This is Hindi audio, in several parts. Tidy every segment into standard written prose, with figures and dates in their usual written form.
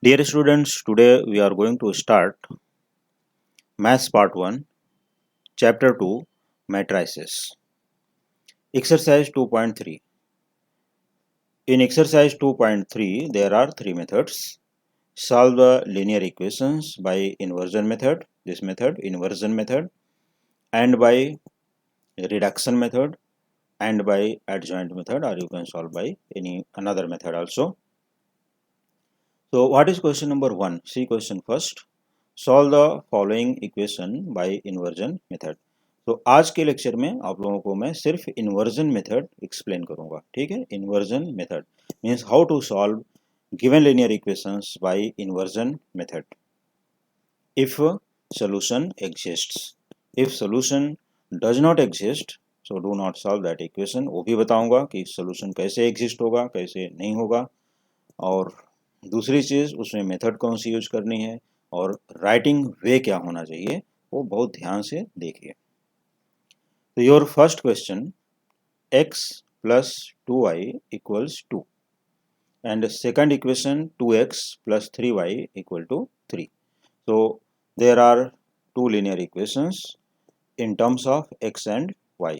Dear students, today we are going to start Maths Part 1, Chapter 2, Matrices. Exercise 2.3. In exercise 2.3, there are three methods. Solve the linear equations by inversion method, this method, inversion method, and by reduction method, and by adjoint method, or you can solve by any another method also. So what is question number 1? See question first. Solve the following equation by inversion method. तो आज के लेक्चर में आप लोगों को मैं सिर्फ इन्वर्जन मेथड एक्सप्लेन करूंगा. ठीक है, inversion method means how to solve given linear equations by inversion method. If solution exists, if solution does not exist so do not solve that equation. वो भी बताऊंगा कि सॉल्यूशन कैसे एग्जिस्ट होगा, कैसे नहीं होगा, और दूसरी चीज़ उसमें मेथड कौन सी यूज करनी है और राइटिंग वे क्या होना चाहिए, वो बहुत ध्यान से देखिए. So your first question, x plus 2y equals 2, and second equation 2x plus 3y equal to 3. So there are two linear equations in terms of x and y.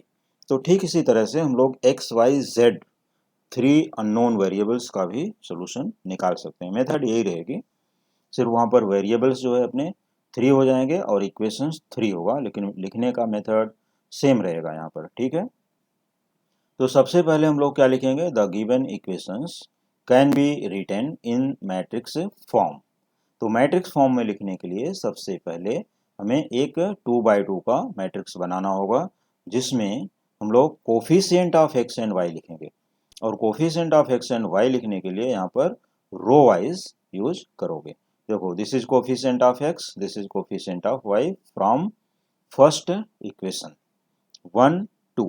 तो ठीक इसी तरह से हम लोग x, y, z three unknown variables का भी सोल्यूशन निकाल सकते हैं. मेथड यही रहेगी, सिर्फ वहाँ पर वेरिएबल्स जो है अपने 3 हो जाएंगे और इक्वेशंस 3 होगा, लेकिन लिखने का मेथड सेम रहेगा यहाँ पर. ठीक है, तो सबसे पहले हम लोग क्या लिखेंगे, the given equations can be written in matrix form. तो मैट्रिक्स फॉर्म में लिखने के लिए सबसे पहले हमें एक 2x2 का मैट्रिक्स बनाना होगा, जिसमें हम लोग coefficient of X and Y लिखेंगे. और coefficient of X and Y लिखने के लिए यहाँ पर रो वाइज यूज करोगे. देखो, this is coefficient of X, this is coefficient of Y from first equation 1, 2.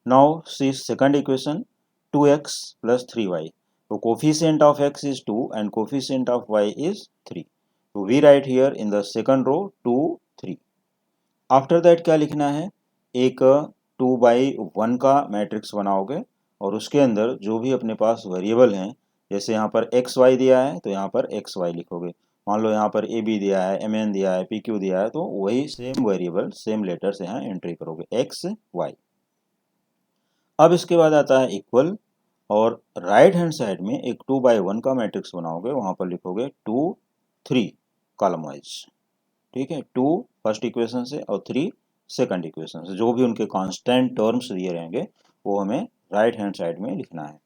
Now see second equation, 2x plus 3y. So coefficient of x is 2 and coefficient of y is 3. So we write here in the second row 2, 3. After that क्या लिखना है, एक 2/1 का मैट्रिक्स बनाओगे और उसके अंदर जो भी अपने पास वेरिएबल हैं, जैसे यहाँ पर एक्स वाई दिया है तो यहाँ पर एक्स वाई लिखोगे. मान लो यहाँ पर ए बी दिया है, एम एन दिया है, पी क्यू दिया है, तो वही सेम वेरिएबल सेम लेटर्स यहाँ एंट्री करोगे, एक्स वाई. अब इसके बाद आता है इक्वल, और राइट हैंड साइड में एक 2/1 का मैट्रिक्स बनाओगे, वहां पर लिखोगे 2, 3 कॉलम वाइज. ठीक है, 2 फर्स्ट इक्वेशन से और 3 सेकंड इक्वेशन से. जो भी उनके कांस्टेंट टर्म्स दिए रहेंगे वो हमें राइट हैंड साइड में लिखना है.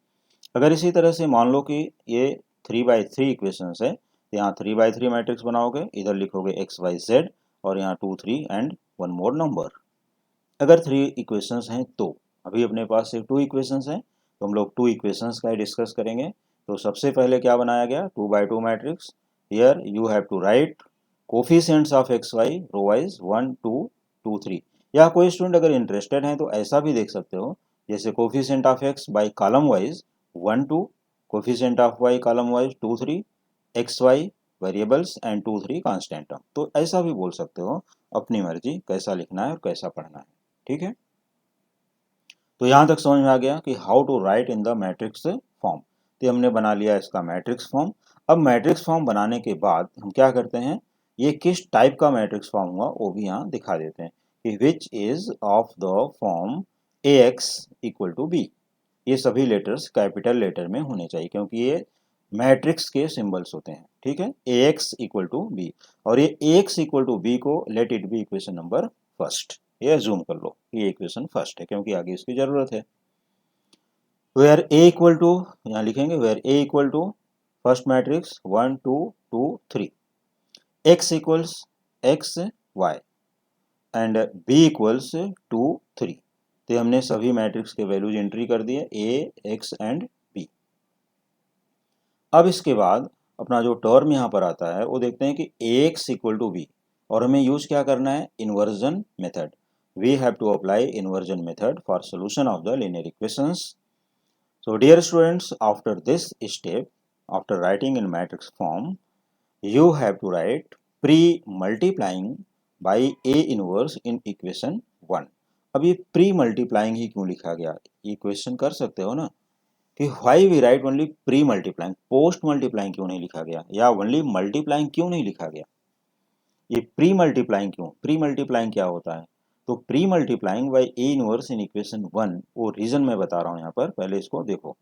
अगर इसी तरह से मान लो कि ये 3/3 इक्वेशन है, तो यहाँ 3/3 मैट्रिक्स बनाओगे, इधर लिखोगे एक्स वाई जेड और यहाँ 2, 3 एंड वन मोर नंबर. अगर 3 इक्वेशंस हैं तो अभी अपने पास सिर्फ 2 इक्वेशंस हैं, तो हम लोग 2 इक्वेशंस का ही डिस्कस करेंगे. तो सबसे पहले क्या बनाया गया, 2/2 matrix. Here you have to write coefficients of X Y row wise 1, 2, 2, 3. या कोई स्टूडेंट अगर इंटरेस्टेड है तो ऐसा भी देख सकते हो, जैसे coefficient of X by column wise 1, 2, coefficient of Y column wise 2, 3, X Y variables and 2, 3 constant term. तो ऐसा भी बोल सकते हो, अपनी मर्जी कैसा लिखना है और कैसा पढ़ना है. ठीक है, तो यहां तक समझ में आ गया कि how to write in the matrix form. तो हमने बना लिया इसका मैट्रिक्स फॉर्म. अब मैट्रिक्स फॉर्म बनाने के बाद हम क्या करते हैं, ये किस टाइप का मैट्रिक्स फॉर्म हुआ वो भी यहाँ दिखा देते हैं कि which is of the form ax equal to B. ये सभी लेटर्स कैपिटल लेटर में होने चाहिए, क्योंकि ये मैट्रिक्स के सिंबल्स होते हैं. ठीक है, ax इक्वल टू बी, और ये ax इक्वल टू बी को late it be equation number first. ये जूम कर लो, ये इक्वेशन फर्स्ट है क्योंकि आगे इसकी जरूरत है. वेयर ए इक्वल टू, यहाँ लिखेंगे where A equal to first matrix 1, 2, 2, 3, X equals X Y and B equals 2, 3. तो हमने सभी मैट्रिक्स के वैल्यूज एंट्री कर दिए, ए, एक्स एंड बी. अब इसके बाद अपना जो टर्म यहाँ पर आता है वो देखते हैं कि एक्स इक्वल टू बी, और हमें यूज क्या करना है, inversion method. We have to apply inversion method for solution of the linear equations. So dear students, after this step, after writing in matrix form, you have to write pre-multiplying by A inverse in equation 1. अब ये pre-multiplying ही क्यों लिखा गया, ये क्वेश्चन कर सकते हो ना. कि why we write only pre multiplying, post multiplying क्यों नहीं लिखा गया, या ओनली मल्टीप्लाइंग क्यों नहीं लिखा गया, ये प्री मल्टीप्लाइंग क्यों, प्री मल्टीप्लाइंग क्या होता है। तो pre multiplying by A inverse in equation 1, वो रीजन मैं बता रहा हूँ यहाँ पर, पहले इसको देखो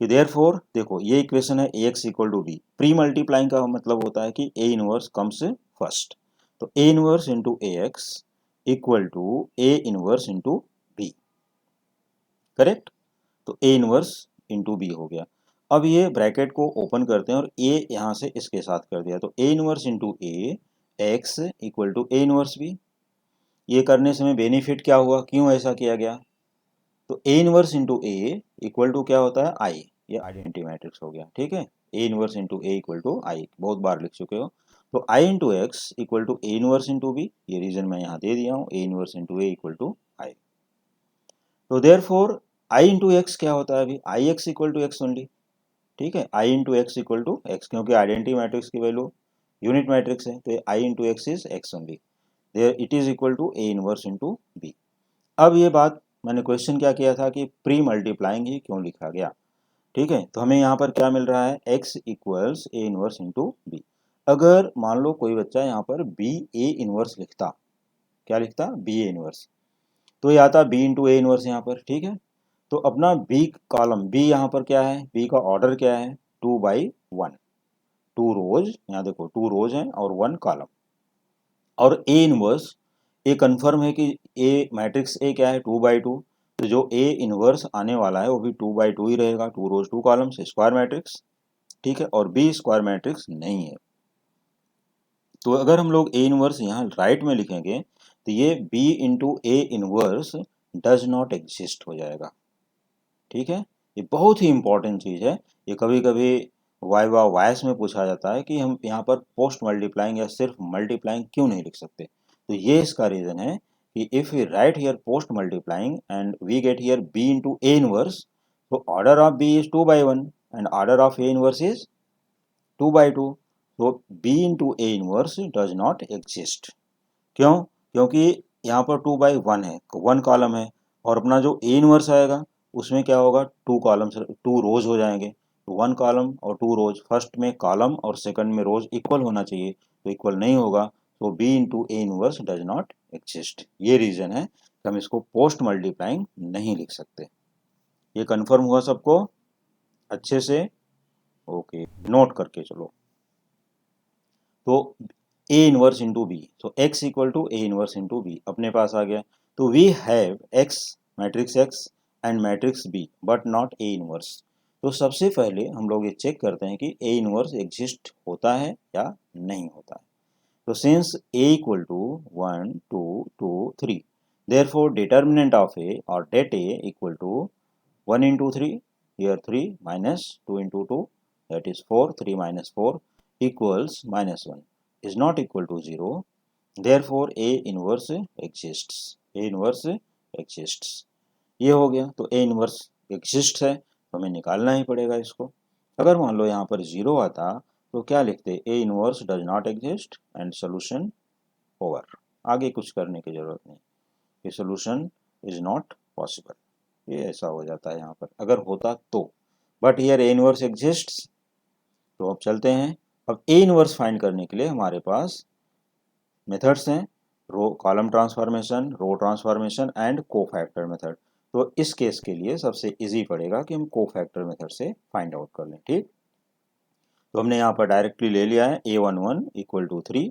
कि देयरफॉर देखो ये इक्वेशन है ax equal to B, pre multiplying का मतलब होता है कि ए इनवर्स कम्स फर्स्ट, तो A inverse into A X equal to A inverse into B, correct. तो ए इनवर्स इंटू बी हो गया। अब ये ब्रैकेट को ओपन करते हैं और ए यहाँ से इसके साथ कर दिया, तो A inverse into A X equal to A inverse B. ये करने से में बेनिफिट क्या हुआ, क्यों ऐसा किया गया, तो A inverse into A equal to क्या होता है आई, ये आइडेंटिटी मैट्रिक्स हो गया, ठीक है। A inverse into A equal to I बहुत बार लिख चुके हो। तो I into X equal to A inverse into B, ये रीजन मैं यहाँ दे दिया हूँ, A inverse into A equal to I. तो देयरफॉर आई इंटू एक्स क्या होता है अभी, I X equal to X only, ठीक है। I into X equal to X, क्योंकि आइडेंटिटी मैट्रिक्स की वैल्यू यूनिट मैट्रिक्स है, तो I into X is X only, there it is equal to A inverse into B. अब ये बात मैंने क्वेश्चन क्या किया था कि प्री मल्टीप्लाइंग ही क्यों लिखा गया, ठीक है। तो हमें यहाँ पर क्या मिल रहा है, x equals A inverse into B. अगर मान लो कोई बच्चा यहाँ पर बी ए इनवर्स लिखता, क्या लिखता, बी ए इनवर्स, तो ये आता बी इंटू ए इनवर्स यहाँ पर, ठीक है। तो अपना बी कॉलम, बी यहाँ पर क्या है, बी का ऑर्डर क्या है, 2/1, 2 रोज, यहाँ देखो 2 रोज हैं और 1 कॉलम। और ए इनवर्स, ए कन्फर्म है कि ए मैट्रिक्स ए क्या है 2/2, तो जो ए इनवर्स आने वाला है वो भी 2/2 ही रहेगा, 2 रोज 2 कॉलम्स, स्क्वायर मैट्रिक्स, ठीक है। और बी स्क्वायर मैट्रिक्स नहीं है, तो अगर हम लोग ए इनवर्स यहाँ राइट में लिखेंगे तो ये B into A inverse does not exist हो जाएगा, ठीक है। ये बहुत ही इंपॉर्टेंट चीज़ है, ये कभी कभी वाइवा वायस में पूछा जाता है कि हम यहाँ पर पोस्ट मल्टीप्लाइंग या सिर्फ मल्टीप्लाइंग क्यों नहीं लिख सकते, तो ये इसका रीज़न है कि if we write here post multiplying and we get here B into A inverse, तो order of B is 2/1 and order of A inverse is 2/2, तो B into A inverse does not exist. क्यों, क्योंकि यहाँ पर 2/1 है, 1 कॉलम है, और अपना जो ए इनवर्स आएगा उसमें क्या होगा, 2 कॉलम्स 2 रोज हो जाएंगे, तो 1 कॉलम और 2 रोज, फर्स्ट में कॉलम और सेकंड में रोज इक्वल होना चाहिए, तो इक्वल नहीं होगा, तो B into A inverse does not exist. ये रीजन है कि हम इसको पोस्ट मल्टीप्लाइंग नहीं लिख सकते। ये कंफर्म हुआ सबको अच्छे से, ओके, नोट करके चलो। तो ए इनवर्स इंटू बी, तो X equal to A inverse into B अपने पास आ गया। तो we have X, matrix X and matrix B but not A inverse. तो सबसे पहले हम लोग ये चेक करते हैं कि ए इनवर्स एग्जिस्ट होता है या नहीं होता है। तो since A equal to 1 2 2 3, therefore determinant of A और det A equal to 1 into 3, here 3 minus 2 into 2, that is 4, 3 minus 4 equals minus 1 is not equal to 0, therefore A inverse exists, A inverse exists। ये हो गया, तो A inverse exists है तो हमें निकालना ही पड़ेगा इसको। अगर मान लो यहाँ पर 0 आता तो क्या लिखते, A inverse does not exist and solution over, आगे कुछ करने की जरूरत नहीं, ये solution is not possible, ये ऐसा हो जाता है यहाँ पर अगर होता तो। But here A inverse exists, तो अब चलते हैं। अब ए इनवर्स फाइंड करने के लिए हमारे पास मेथड्स हैं, row column transformation, row transformation and cofactor method. तो इस केस के लिए सबसे इजी पड़ेगा कि हम कोफैक्टर मेथड से फाइंड आउट कर लें, ठीक। तो हमने यहाँ पर डायरेक्टली ले लिया है a11 equal to 3,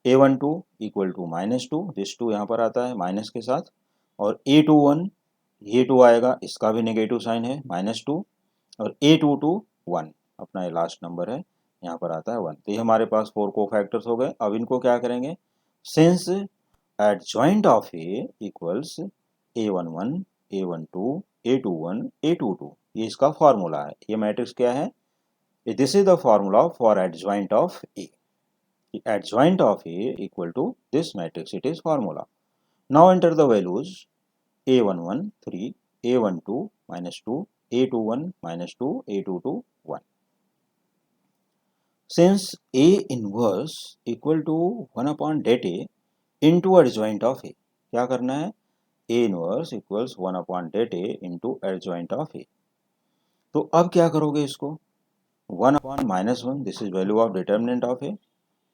a12 equal to -2, this 2 यहाँ पर आता है माइनस के साथ, और a21, ये 2 आएगा, इसका भी नेगेटिव साइन है -2, और a22 1, अपना ये लास्ट नंबर है, यहाँ पर आता है 1। तो ये हमारे पास 4 कोफैक्टर्स हो गए। अब इनको क्या करेंगे, since adjoint of A equals a11 a12 a21 a22, ये इसका फॉर्मूला है, ये मैट्रिक्स क्या है, this is the formula for adjoint of A. Adjoint of A equal to this matrix, it is formula. Now enter the values a11 3, a12 -2, a21 -2, a22 1. Since A inverse equal to 1 upon det A into adjoint of A, क्या करना है, A inverse equals 1 upon det A into adjoint of A। तो अब क्या करोगे इसको, 1/-1, this is value of determinant of A,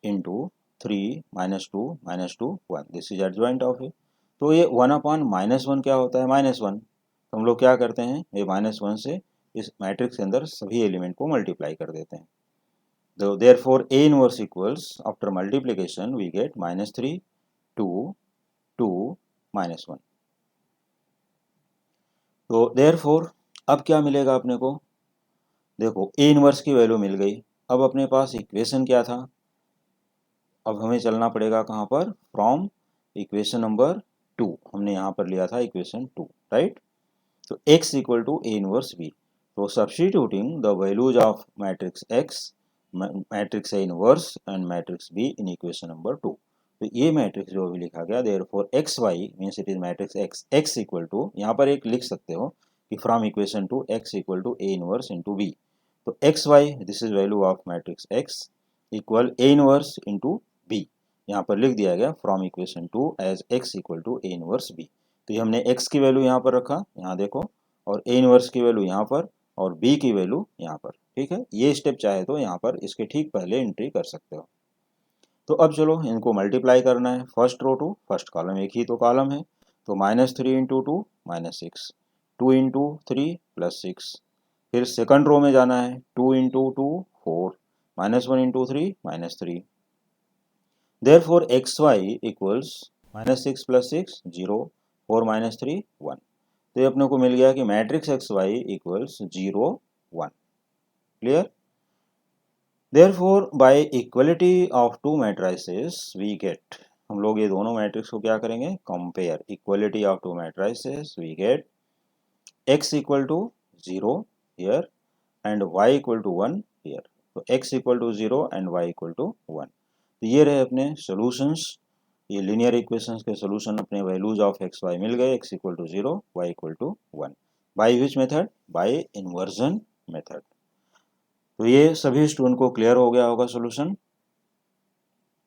into 3 -2 -2 1, this is adjoint of A. तो ये 1/-1 क्या होता है, -1। तो हम लोग क्या करते हैं, ये -1 से इस मैट्रिक्स के अंदर सभी एलिमेंट को मल्टीप्लाई कर देते हैं। तो therefore A inverse equals after multiplication we get -3 2 2 -1। तो देयरफॉर अब क्या मिलेगा अपने को, देखो A इनवर्स की वैल्यू मिल गई। अब अपने पास इक्वेशन क्या था, अब हमें चलना पड़ेगा कहाँ पर, फ्रॉम इक्वेशन नंबर 2, हमने यहाँ पर लिया था इक्वेशन 2, राइट। तो x equal to A inverse B, तो substituting the values of matrix x, matrix A inverse and matrix B in equation number 2। तो ये मैट्रिक्स जो अभी लिखा गया, therefore X Y means it is matrix x equal to, यहाँ पर एक लिख सकते हो कि from equation 2 x equal to A inverse into B। तो X Y this is value of matrix x equal A inverse into B, यहाँ पर लिख दिया गया from equation 2 as x equal to A inverse B। तो ये हमने x की वैल्यू यहाँ पर रखा, यहाँ देखो, और A इनवर्स की वैल्यू यहाँ पर और B की वैल्यू यहाँ पर, ठीक है। ये स्टेप चाहे तो यहाँ पर इसके ठीक पहले एंट्री कर सकते हो। तो अब चलो इनको मल्टीप्लाई करना है, first row to first column, एक ही तो कॉलम है। तो -3 इंटू 2 -6, 2 इंटू 3 +6, फिर सेकंड रो में जाना है, 2 into 2 4, -1 into 3 -3। Therefore xy equals -6 + 6 0, 4 - 3 1। तो ये अपने को मिल गया कि matrix xy equals 0 1। Clear. Therefore by equality of two matrices we get, हम लोग ये दोनों मैट्रिक्स को क्या करेंगे, compare, equality of to matrices we get x equal to 0 here and y equal to 1 here। तो x equal to 0 and y equal to 1। तो ये रहे अपने सॉल्यूशंस, ये लीनियर इक्वेशंस के सॉल्यूशन, अपने वैल्यूज ऑफ एक्स वाई मिल गए, x equal to 0 y equal to 1, by which method, by inversion method. तो ये सभी स्टूडेंट को क्लियर हो गया होगा सॉल्यूशन।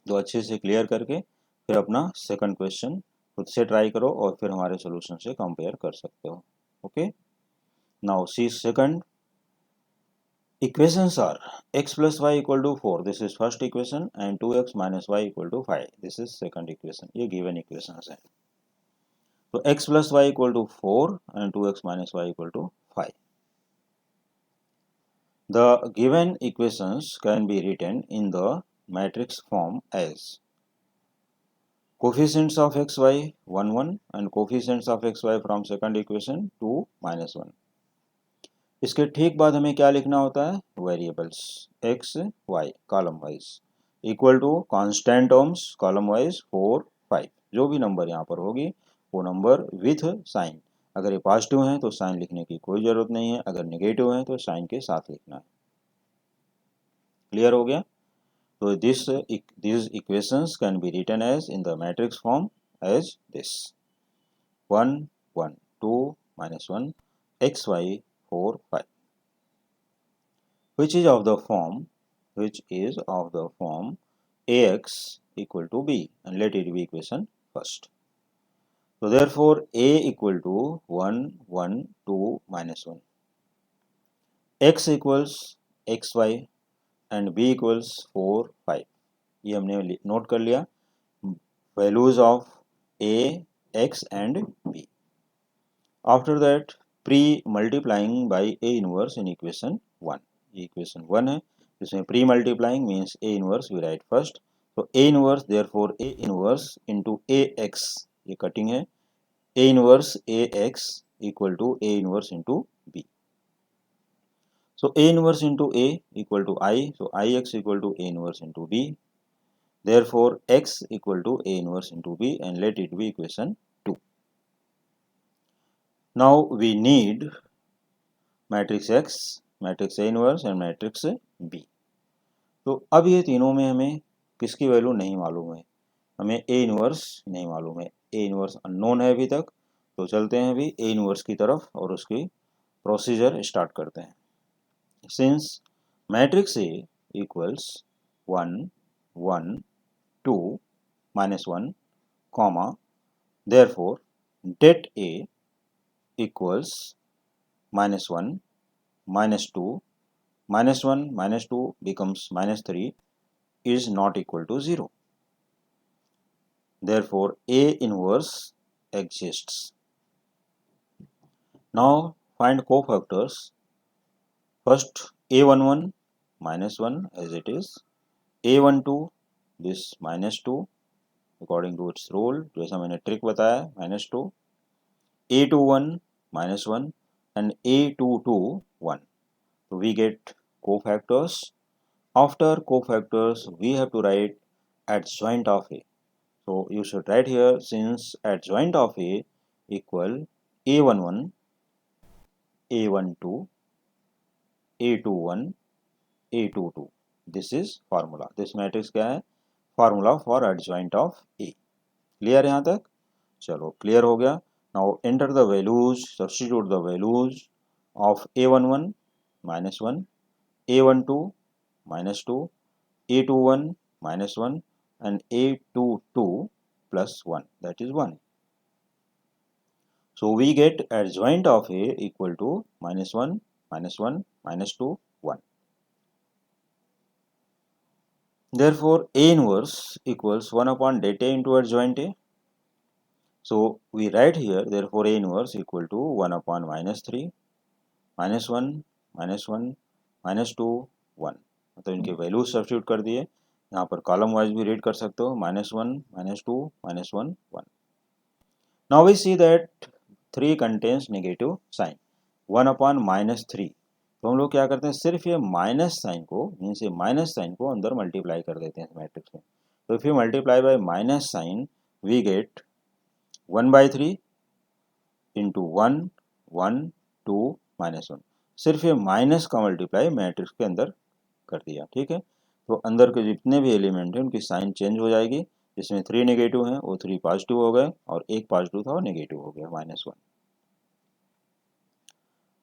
तो अच्छे से क्लियर करके फिर अपना सेकंड क्वेश्चन खुद से ट्राई करो और फिर हमारे सॉल्यूशन से कंपेयर कर सकते हो। Okay, now see second equations are x plus y equal to 4, this is first equation, and 2x minus y equal to 5, this is second equation। ये given equations है। तो x plus y equal to 4 and 2x minus y equal to 5। The given equations can be written in the matrix form as coefficients of xy 1 1 and coefficients of xy from second equation 2 minus 1। इसके ठीक बाद हमें क्या लिखना होता है, variables X Y column wise equal to constant terms column wise 4 5, जो भी नंबर यहाँ पर होगी वो नंबर विथ साइन। अगर ये पॉजिटिव है तो साइन लिखने की कोई ज़रूरत नहीं है, अगर नेगेटिव है तो साइन के साथ लिखना है। क्लियर हो गया। तो this equations can be written as in the matrix form as this 1 1 2 -1 x y 4 5, which is of the form ax equal to b, and let it be equation first। So therefore a equal to 1 1 2 -1, x equals xy and b equals 4 5। ये हमने नोट कर लिया values of a x and b। After that pre multiplying by A inverse in equation 1, ये इक्वेशन 1 है, जिसमें pre multiplying means A inverse we write first. तो A inverse therefore A inverse into A X, ये कटिंग है, A inverse A X equal to A inverse into B. So A inverse into A equal to I, so I X equal to A inverse into B, therefore X equal to A inverse into B, and let it be equation 2। Now we need matrix x, matrix A inverse and matrix B। तो अब ये तीनों में हमें किसकी वैल्यू नहीं मालूम है, हमें A इनवर्स नहीं मालूम है, A इनवर्स अननोन है अभी तक। तो चलते हैं अभी A इनवर्स की तरफ और उसकी प्रोसीजर स्टार्ट करते हैं। Since matrix A equals 1 1 2 -1 comma, therefore det A equals -1 minus 2, minus 1 minus 2 becomes minus 3 is not equal to 0. Therefore, A inverse exists. Now find cofactors. First A11 minus 1 as it is, A12 this minus 2 according to its rule, जैसा मैंने ट्रिक बताया minus 2, A21 minus 1 and A22 1. So we get cofactors. After cofactors we have to write adjoint of A. So you should write here, since adjoint of A equal A11, A12, A21, A22. This is formula. This matrix क्या है? Formula for adjoint of A. Clear यहाँ तक? चलो clear हो गया. Now enter the values, substitute the values of A11 minus 1, A12 minus 2, A21 minus 1 and A22 plus 1, that is 1. So we get adjoint of A equal to minus 1, minus 1, minus 2, 1. Therefore, A inverse equals 1 upon det A into adjoint A. So we write here, therefore A inverse equal to 1 upon minus 3, minus 1, minus 1, minus 2, 1. मतलब इनके वैल्यूज सब्स्टिट्यूट कर दिए. यहाँ पर कॉलम वाइज भी रीड कर सकते हो, minus 1, minus 2, minus 1, 1. Now we see that 3 contains negative sign. 1 upon minus 3. तो हम लोग क्या करते हैं, सिर्फ ये माइनस साइन को, मीन्स ये माइनस साइन को अंदर मल्टीप्लाई कर देते हैं इस मैट्रिक्स में. तो if you multiply by minus sign we get 1/3 into 1, 1, 2, -1. सिर्फ ये माइनस का मल्टीप्लाई मैट्रिक्स के अंदर कर दिया. ठीक है, तो अंदर के जितने भी एलिमेंट हैं उनकी साइन चेंज हो जाएगी. जिसमें 3 नेगेटिव हैं वो 3 पॉजिटिव हो गए और एक पॉजिटिव था वो नेगेटिव हो गया, -1.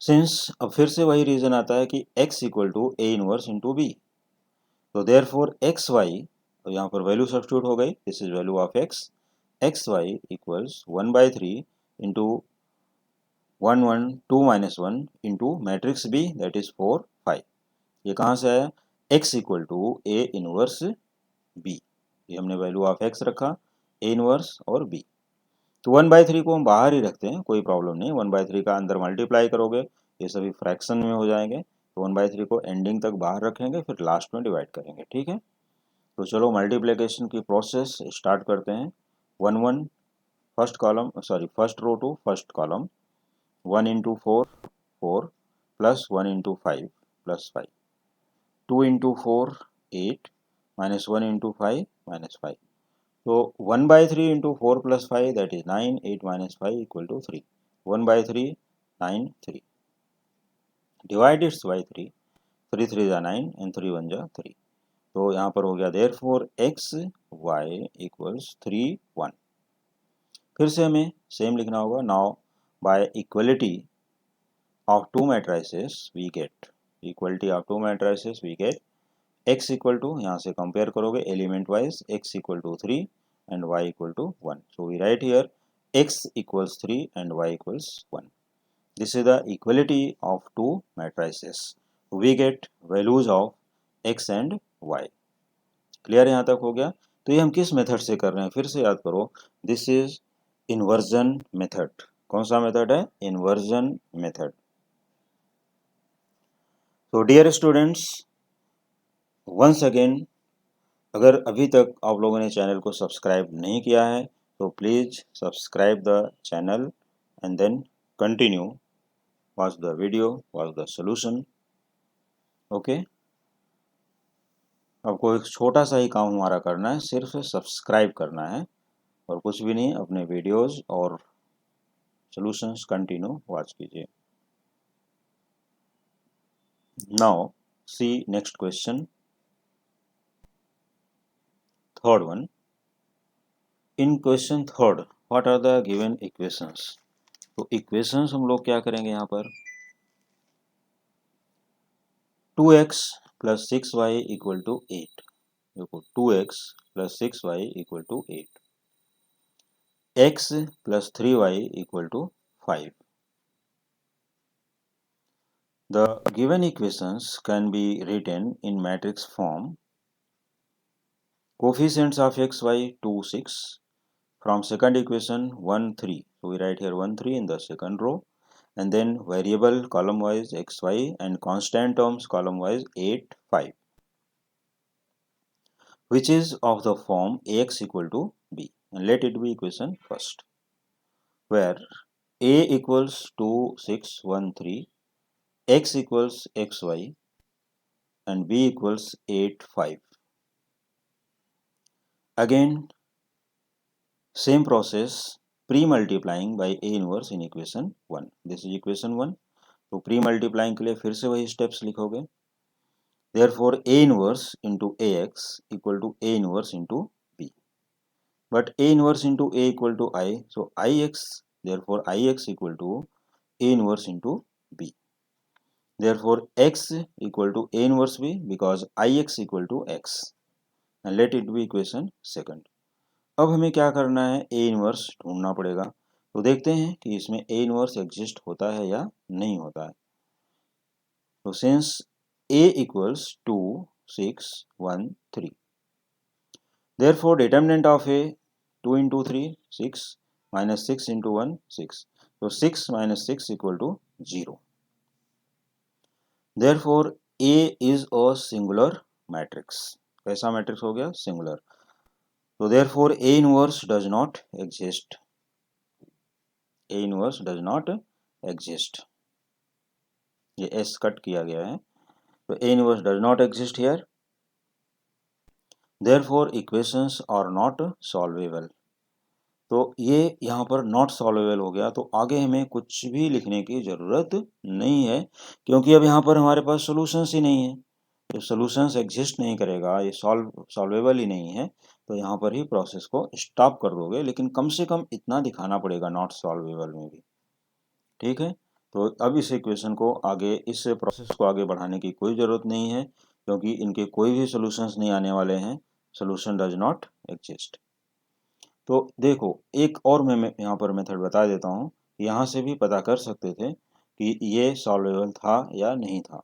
सिंस अब फिर से वही रीजन आता है कि x equal to A inverse into B. तो देयर फोर एक्स वाई, तो यहाँ पर वैल्यू सब्स्टिट्यूट हो गई. This is value of X Y equals 1/3 into 1, 1, 2 -1 into matrix B that is 4, 5. ये कहाँ से आया? x equal to A inverse B. ये हमने वैल्यू ऑफ x रखा, ए इनवर्स और b. तो 1/3 को हम बाहर ही रखते हैं, कोई प्रॉब्लम नहीं. 1/3 का अंदर मल्टीप्लाई करोगे ये सभी फ्रैक्शन में हो जाएंगे. तो 1/3 को एंडिंग तक बाहर रखेंगे, फिर लास्ट में डिवाइड करेंगे. ठीक है, तो चलो मल्टीप्लिकेशन की प्रोसेस स्टार्ट करते हैं. 1, 1 first column, sorry first row to first column. 1 into 4, 4 plus 1 into 5 plus 5. 2 into 4, 8 -1 into 5 -5. So 1/3 into 4 plus 5 that is 9, 8 minus 5 equal to 3. 1/3, 9, 3. Divide it by 3. 3 3 is 9 and 3 1 is 3. तो यहाँ पर हो गया therefore x y equals 3, 1. फिर से हमें सेम लिखना होगा. Now by equality of two matrices we get, equality of two matrices we get x equal to, यहाँ से कंपेयर करोगे element wise, x equal to 3 and y equal to 1. So we write here x equals 3 and y equals 1. This is the equality of two matrices. We get values of x and y. Clear यहाँ तक हो गया? तो ये हम किस मेथड से कर रहे हैं, फिर से याद करो. This is inversion method. कौन सा मेथड है? Inversion method. तो डियर स्टूडेंट्स, वंस अगेन, अगर अभी तक आप लोगों ने चैनल को सब्सक्राइब नहीं किया है तो please subscribe the channel and then continue watch the video, watch the solution. Okay, आपको एक छोटा सा ही काम हमारा करना है, सिर्फ सब्सक्राइब करना है और कुछ भी नहीं. अपने वीडियोस और सॉल्यूशंस कंटिन्यू वॉच कीजिए. Now see next question, third one. In question third what are the given equations. तो इक्वेशंस हम लोग क्या करेंगे यहाँ पर, 2x plus 6y equal to 8. देखो 2x plus 6y equal to 8, x plus 3y equal to 5. The given equations can be written in matrix form. Coefficients of x, y 2, 6. From second equation 1, 3. So we write here 1, 3 in the second row. And then variable column wise x, y and constant terms column wise 8, 5. Which is of the form ax equal to b. And let it be equation first. Where a equals 2, 6, 1, 3. X equals xy and b equals 8, 5. Again, same process, pre-multiplying by a inverse in equation 1. This is equation 1. तो pre-multiplying के लिए फिर से वही steps लिखोगे. Therefore, a inverse into ax equal to a inverse into b. But a inverse into a equal to I. So ix, therefore ix equal to a inverse into b. Therefore, x equal to a inverse b because ix equal to x. And let it be equation second. अब हमें क्या करना है, ए इनवर्स ढूंढना पड़ेगा. तो देखते हैं कि इसमें ए इनवर्स एग्जिस्ट होता है या नहीं होता है. तो since A equals 2, 6, 1, 3. Therefore, determinant of a 2 into 3, 6 minus 6 into 1, 6. So 6 minus 6 equal to 0. Therefore, A is a singular matrix. कैसा मैट्रिक्स हो गया, singular. So therefore A inverse does not exist. A inverse does not exist. ये S कट किया गया है. तो A inverse does not exist here. Therefore equations are not solvable. तो ये यहाँ पर नॉट सॉल्वेबल हो गया. तो आगे हमें कुछ भी लिखने की ज़रूरत नहीं है क्योंकि अब यहाँ पर हमारे पास सॉल्यूशंस ही नहीं है. जब सॉल्यूशंस एग्जिस्ट नहीं करेगा, ये सॉल्वेबल ही नहीं है, तो यहाँ पर ही प्रोसेस को स्टॉप कर दोगे. लेकिन कम से कम इतना दिखाना पड़ेगा नॉट सॉल्वेबल में भी. ठीक है. तो अब इस इक्वेशन को आगे, इस प्रोसेस को आगे बढ़ाने की कोई ज़रूरत नहीं है क्योंकि इनके कोई भी सॉल्यूशंस नहीं आने वाले हैं. Solution does not exist. तो देखो, एक और मैं यहाँ पर मेथड बता देता हूँ. यहाँ से भी पता कर सकते थे कि ये सॉल्वेबल था या नहीं था.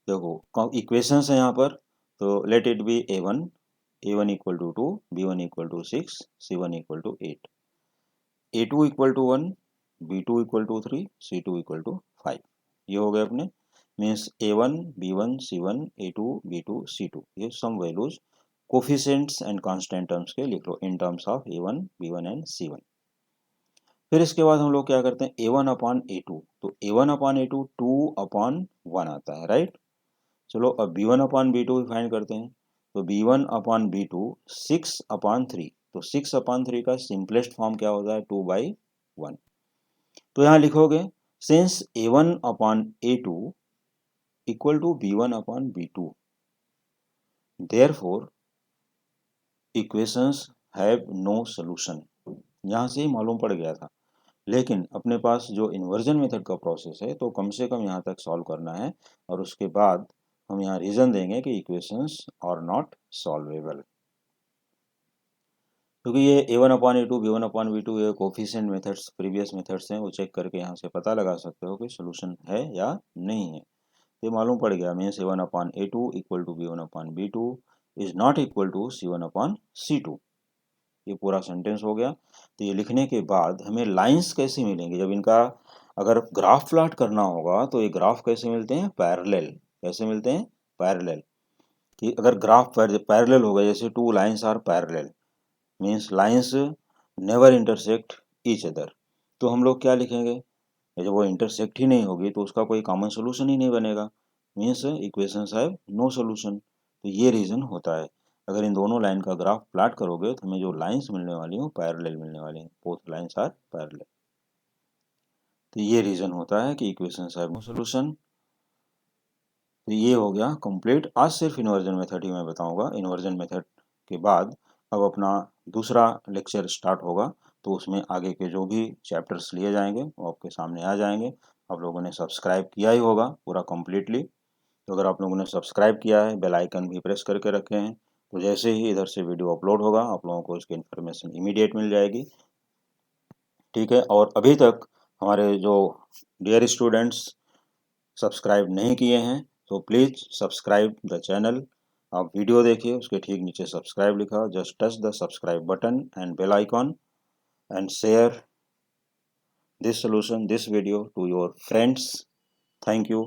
देखो इक्वेशंस है यहाँ पर. तो let it be a1 equal to 2, b1 equal to 6, c1 equal to 8, a2 equal to 1, b2 equal to 3, c2 equal to 5. ये हो गए अपने. Means a1, b1, c1, a2, b2, c2. ये some values coefficients and constant terms के लिख लो in terms of a1, b1 and c1. फिर इसके बाद हम लोग क्या करते हैं, a1 अपॉन a2. तो a1 अपॉन a2 2 अपॉन 1 आता है, राइट. चलो अब b1 अपॉन b2 फाइंड करते हैं. तो b1 अपॉन b2 6 अपॉन 3. तो 6 अपॉन 3 का सिंपलेस्ट फॉर्म क्या होता है, 2/1. तो यहाँ लिखोगे since a1 upon a2 equal to b1 upon b2, therefore equations have no solution. यहाँ से ही मालूम पड़ गया था. लेकिन अपने पास जो इन्वर्जन मेथड का प्रोसेस है, तो कम से कम यहाँ तक सॉल्व करना है और उसके बाद हम यहाँ रीजन देंगे कि इक्वेशंस आर नॉट सॉल्वेबल. क्योंकि ये a1 upon a2, b1 upon b2 ये कोफिशिएंट मेथड्स, प्रीवियस मेथड्स हैं, वो चेक करके यहाँ से पता लगा सकते हो कि सोल्यूशन है या नहीं है. ये मालूम पड़ गया. Means a1 upon a2 equal to b1 upon b2 is not equal to c1 upon c2. ये पूरा सेंटेंस हो गया. तो ये लिखने के बाद हमें लाइंस कैसे मिलेंगे, जब इनका अगर ग्राफ प्लॉट करना होगा तो ये ग्राफ कैसे मिलते हैं, पैरेलल. कैसे मिलते हैं, पैरेलल. कि अगर ग्राफ पैरेलल होगा, जैसे two lines are parallel, means lines never intersect each other. तो हम लोग क्या लिखेंगे, जब वो इंटरसेक्ट ही नहीं होगी तो उसका कोई कॉमन सोल्यूशन ही नहीं बनेगा. Means equations have no solution. तो ये रीज़न होता है. अगर इन दोनों लाइन का ग्राफ प्लॉट करोगे तो हमें जो लाइंस मिलने वाली हैं पैरेलल मिलने वाली हैं. Both lines are parallel. तो ये रीज़न होता है कि इक्वेशंस हैव नो सोल्यूशन. तो ये हो गया कंप्लीट. आज सिर्फ इन्वर्जन मेथड ही मैं बताऊंगा. इन्वर्जन मेथड के बाद अब अपना दूसरा लेक्चर स्टार्ट होगा. तो उसमें आगे के जो भी चैप्टर्स लिए जाएंगे वो आपके सामने आ जाएंगे. आप लोगों ने सब्सक्राइब किया ही होगा पूरा कम्प्लीटली. तो अगर आप लोगों ने सब्सक्राइब किया है, बेल आइकन भी प्रेस करके रखे हैं, तो जैसे ही इधर से वीडियो अपलोड होगा आप लोगों को इसकी इन्फॉर्मेशन इमीडिएट मिल जाएगी. ठीक है. और अभी तक हमारे जो डियर स्टूडेंट्स सब्सक्राइब नहीं किए हैं तो प्लीज़ सब्सक्राइब द चैनल। आप वीडियो देखिए, उसके ठीक नीचे सब्सक्राइब लिखा, just touch the subscribe button and bell icon and share this solution, this video to your friends. Thank you.